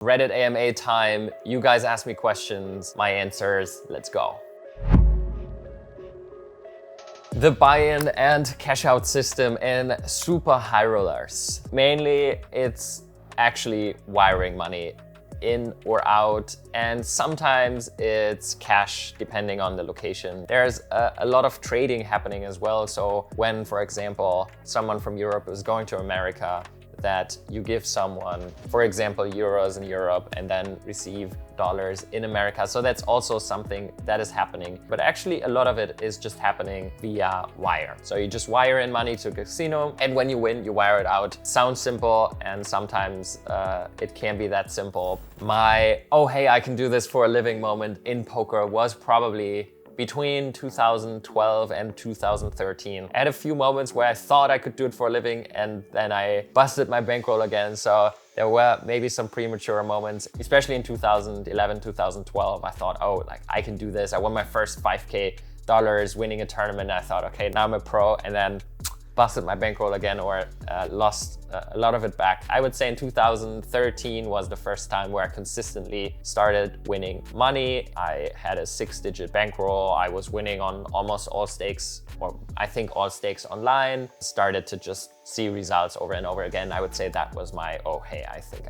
Reddit AMA time. You guys ask me questions, my answers. Let's go. The buy-in and cash-out system in super high rollers. Mainly, it's actually wiring money in or out, and sometimes it's cash depending on the location. There's a lot of trading happening as well. So when, for example, someone from Europe is going to America, that you give someone, for example, euros in Europe and then receive dollars in America. So that's also something that is happening. But actually a lot of it is just happening via wire. So you just wire in money to a casino, and when you win, you wire it out. Sounds simple, and sometimes it can be that simple. My, oh hey, I can do this for a living moment in poker was probably between 2012 and 2013. I had a few moments where I thought I could do it for a living, and then I busted my bankroll again. So there were maybe some premature moments, especially in 2011, 2012. I thought, oh, like I can do this. I won my first $5K winning a tournament. I thought, okay, now I'm a pro, and then busted my bankroll again, or lost a lot of it back. I would say in 2013 was the first time where I consistently started winning money. I had a 6-digit bankroll. I was winning on almost all stakes, or I think all stakes online. Started to just see results over and over again. I would say that was my, oh hey, I think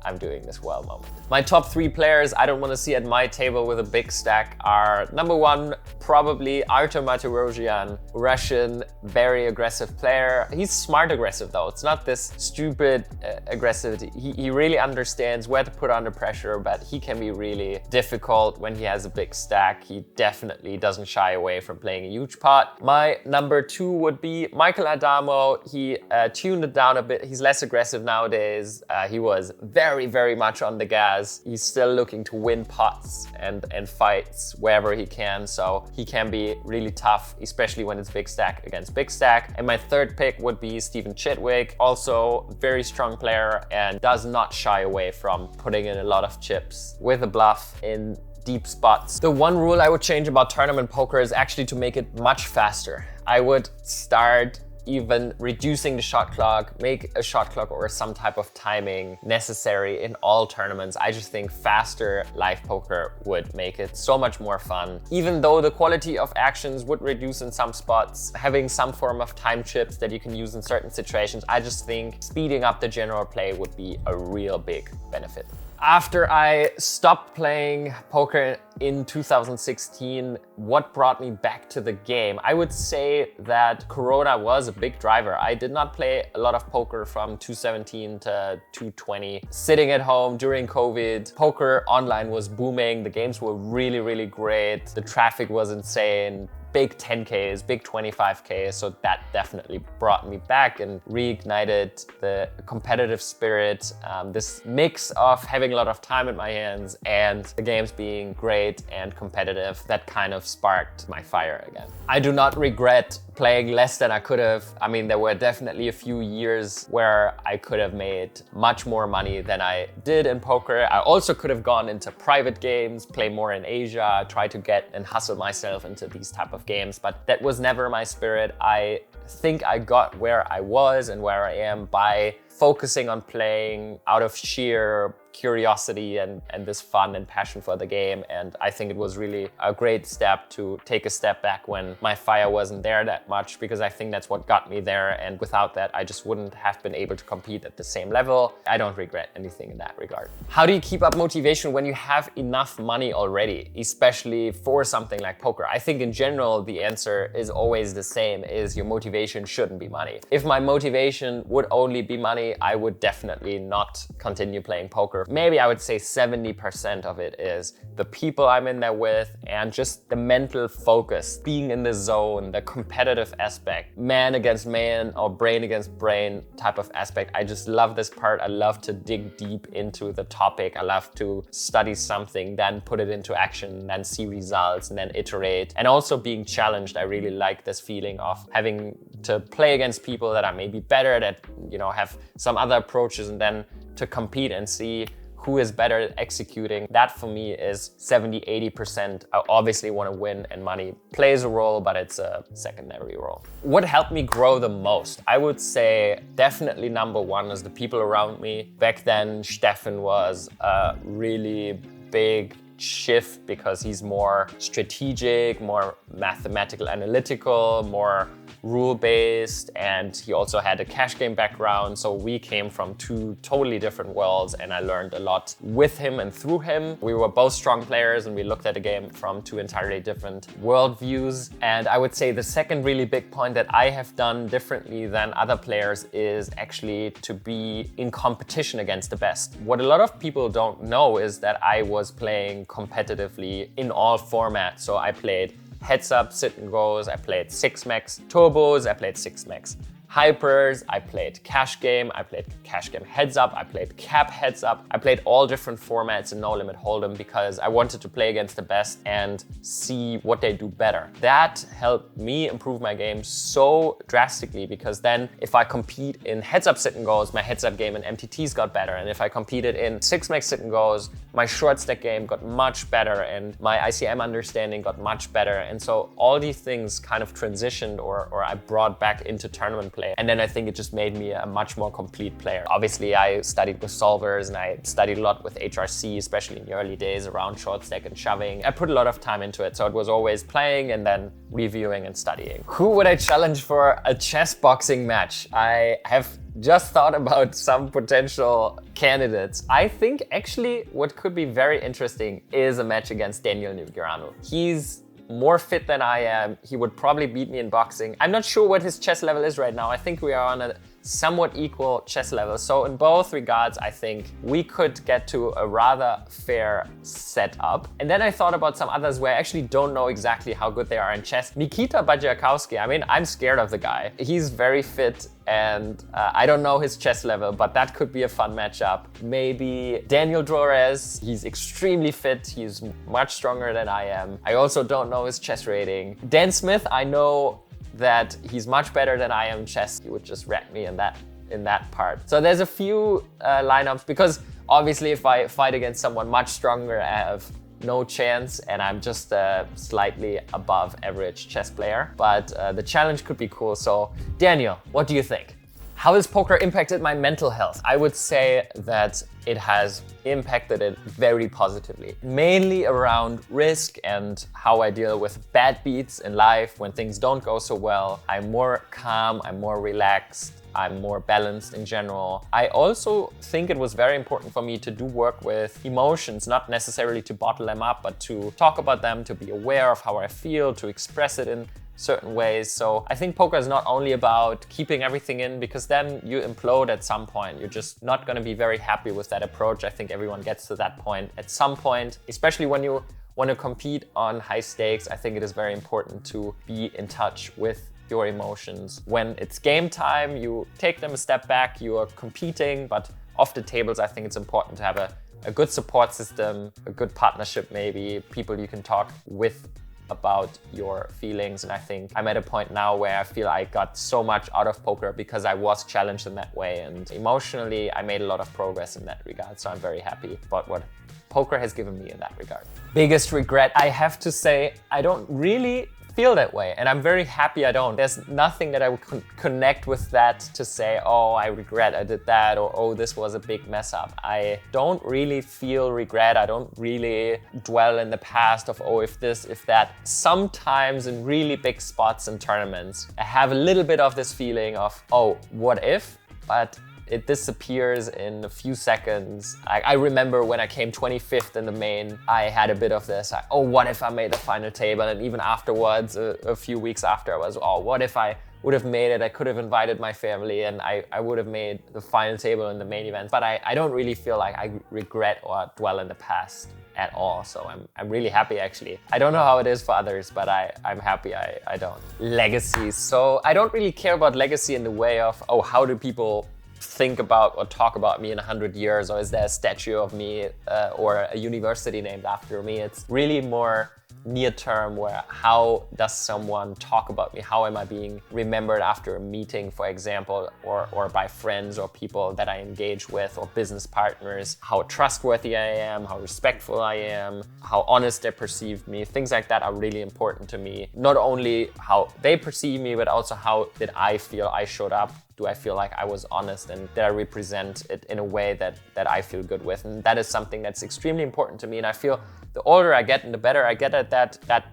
I'm doing this well moment. My top 3 players I don't want to see at my table with a big stack are: number 1, probably Artur Martirosyan, Russian, very aggressive player. He's smart aggressive though. It's not this stupid aggressivity. He really understands where to put under pressure, but he can be really difficult when he has a big stack. He definitely doesn't shy away from playing a huge pot. My number 2 would be Michael Adamo. He tuned it down a bit. He's less aggressive nowadays. He was very, very much on the gas. He's still looking to win pots and fights wherever he can. So he can be really tough, especially when it's big stack against big stack. And my 3rd pick would be Stephen Chitwick. Also very strong player and does not shy away from putting in a lot of chips with a bluff in deep spots. The one rule I would change about tournament poker is actually to make it much faster. I would start even reducing the shot clock, make a shot clock or some type of timing necessary in all tournaments. I just think faster live poker would make it so much more fun. Even though the quality of actions would reduce in some spots, having some form of time chips that you can use in certain situations, I just think speeding up the general play would be a real big benefit. After I stopped playing poker in 2016, what brought me back to the game? I would say that Corona was a big driver. I did not play a lot of poker from 2017 to 2020. Sitting at home during COVID, poker online was booming. The games were really, really great. The traffic was insane. Big 10Ks, big 25Ks. So that definitely brought me back and reignited the competitive spirit. This mix of having a lot of time in my hands and the games being great and competitive, that kind of sparked my fire again. I do not regret playing less than I could have. I mean, there were definitely a few years where I could have made much more money than I did in poker. I also could have gone into private games, play more in Asia, try to get and hustle myself into these type of games, but that was never my spirit. I think I got where I was and where I am by focusing on playing out of sheer curiosity and this fun and passion for the game. And I think it was really a great step to take a step back when my fire wasn't there that much, because I think that's what got me there. And without that, I just wouldn't have been able to compete at the same level. I don't regret anything in that regard. How do you keep up motivation when you have enough money already, especially for something like poker? I think in general, the answer is always the same, is your motivation shouldn't be money. If my motivation would only be money, I would definitely not continue playing poker. Maybe I would say 70% of it is the people I'm in there with and just the mental focus, being in the zone, the competitive aspect, man against man or brain against brain type of aspect. I just love this part. I love to dig deep into the topic. I love to study something, then put it into action, then see results and then iterate. And also being challenged. I really like this feeling of having to play against people that are maybe better, that, you know, have some other approaches, and then to compete and see who is better at executing. That for me is 70-80%. I obviously want to win, and money plays a role, but it's a secondary role. What helped me grow the most? I would say definitely number one is the people around me. Back then, Steffen was a really big shift because he's more strategic, more mathematical, analytical, more rule-based, and he also had a cash game background. So we came from two totally different worlds, and I learned a lot with him and through him. We were both strong players, and we looked at the game from two entirely different worldviews. And I would say the second really big point that I have done differently than other players is actually to be in competition against the best. What a lot of people don't know is that I was playing competitively in all formats. So I played heads up, sit and goes, I played 6-max turbos, I played 6-max hypers, I played cash game, I played cash game heads up, I played cap heads up. I played all different formats in No Limit Hold'em because I wanted to play against the best and see what they do better. That helped me improve my game so drastically, because then if I compete in heads up sit and goes, my heads up game and MTTs got better. And if I competed in 6-max sit and goes, my short stack game got much better and my ICM understanding got much better. And so all these things kind of transitioned or I brought back into tournament play. And then I think it just made me a much more complete player. Obviously, I studied with solvers and I studied a lot with HRC, especially in the early days around short stack and shoving. I put a lot of time into it. So it was always playing and then reviewing and studying. Who would I challenge for a chess boxing match? I have just thought about some potential candidates. I think actually what could be very interesting is a match against Daniel Negreanu. He's more fit than I am. He would probably beat me in boxing. I'm not sure what his chess level is right now. I think we are on a somewhat equal chess level. So in both regards, I think we could get to a rather fair setup. And then I thought about some others where I actually don't know exactly how good they are in chess. Nikita Badziakowski, I mean, I'm scared of the guy. He's very fit and I don't know his chess level, but that could be a fun matchup. Maybe Daniel Drores, he's extremely fit. He's much stronger than I am. I also don't know his chess rating. Dan Smith, I know that he's much better than I am in chess. He would just wreck me in that part. So there's a few lineups, because obviously if I fight against someone much stronger, I have no chance and I'm just a slightly above average chess player. But the challenge could be cool. So Daniel, what do you think? How has poker impacted my mental health? I would say that it has impacted it very positively. Mainly around risk and how I deal with bad beats in life when things don't go so well. I'm more calm, I'm more relaxed, I'm more balanced in general. I also think it was very important for me to do work with emotions, not necessarily to bottle them up, but to talk about them, to be aware of how I feel, to express it in certain ways. So I think poker is not only about keeping everything in, because then you implode at some point. You're just not going to be very happy with that approach. I think everyone gets to that point at some point, especially when you want to compete on high stakes. I think it is very important to be in touch with your emotions. When it's game time, you take them a step back, you are competing, but off the tables, I think it's important to have a good support system, a good partnership maybe, people you can talk with about your feelings. And I think I'm at a point now where I feel I got so much out of poker because I was challenged in that way, and emotionally I made a lot of progress in that regard. So I'm very happy about what poker has given me in that regard. Biggest regret, I have to say, I don't really feel that way, and I'm very happy I don't. There's nothing that I would connect with that to say, oh, I regret I did that, or oh, this was a big mess up. I don't really feel regret. I don't really dwell in the past of, oh, if this, if that. Sometimes in really big spots and tournaments, I have a little bit of this feeling of, oh, what if? But it disappears in a few seconds. I remember when I came 25th in the main, I had a bit of this, like, oh, what if I made the final table? And even afterwards, a few weeks after, I was, oh, what if I would have made it? I could have invited my family and I would have made the final table in the main event. But I don't really feel like I regret or dwell in the past at all. So I'm really happy, actually. I don't know how it is for others, but I'm happy I don't. Legacy. So I don't really care about legacy in the way of, oh, how do people think about or talk about me in 100 years, or is there a statue of me or a university named after me? It's really more near term, where how does someone talk about me? How am I being remembered after a meeting, for example, or by friends or people that I engage with, or business partners? How trustworthy I am, how respectful I am, how honest they perceive me. Things like that are really important to me. Not only how they perceive me, but also how did I feel I showed up? Do I feel like I was honest, and did I represent it in a way that I feel good with? And that is something that's extremely important to me. And I feel the older I get and the better I get at that, that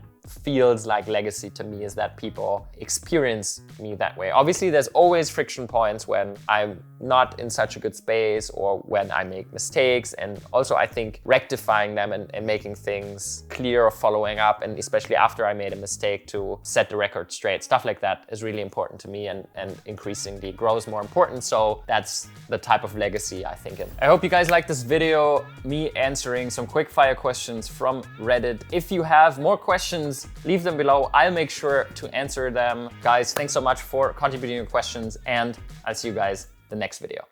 feels like legacy to me, is that people experience me that way. Obviously, there's always friction points when I'm not in such a good space or when I make mistakes. And also I think rectifying them and making things clear or following up, and especially after I made a mistake, to set the record straight. Stuff like that is really important to me, and increasingly grows more important. So that's the type of legacy I think in. I hope you guys like this video, me answering some quick fire questions from Reddit. If you have more questions, leave them below. I'll make sure to answer them. Guys, thanks so much for contributing your questions, and I'll see you guys in the next video.